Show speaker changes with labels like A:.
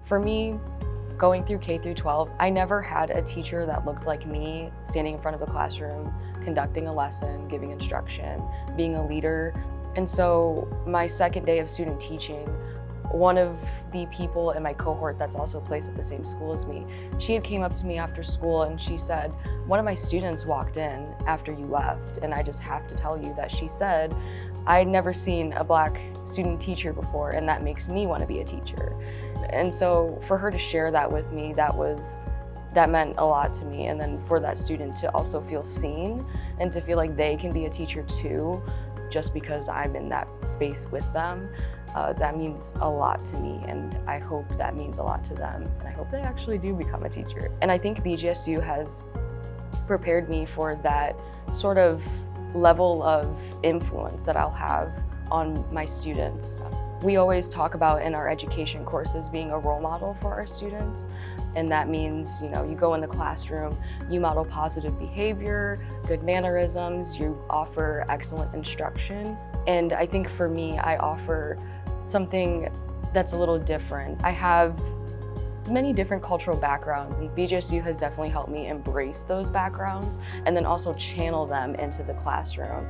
A: For me, going through K through 12, I never had a teacher that looked like me, standing in front of a classroom, conducting a lesson, giving instruction, being a leader. And so my second day of student teaching, one of the people in my cohort that's also placed at the same school as me, she had came up to me after school and she said, one of my students walked in after you left, and I just have to tell you that she said, I had never seen a Black student teacher before, and that makes me want to be a teacher. And so for her to share that with me, that meant a lot to me. And then for that student to also feel seen and to feel like they can be a teacher too, just because I'm in that space with them, that means a lot to me, and I hope that means a lot to them, and I hope they actually do become a teacher. And I think BGSU has prepared me for that sort of level of influence that I'll have on my students. We always talk about in our education courses being a role model for our students, and that means, you go in the classroom, you model positive behavior, good mannerisms, you offer excellent instruction. And I think for me, I offer something that's a little different. I have many different cultural backgrounds, and BGSU has definitely helped me embrace those backgrounds and then also channel them into the classroom.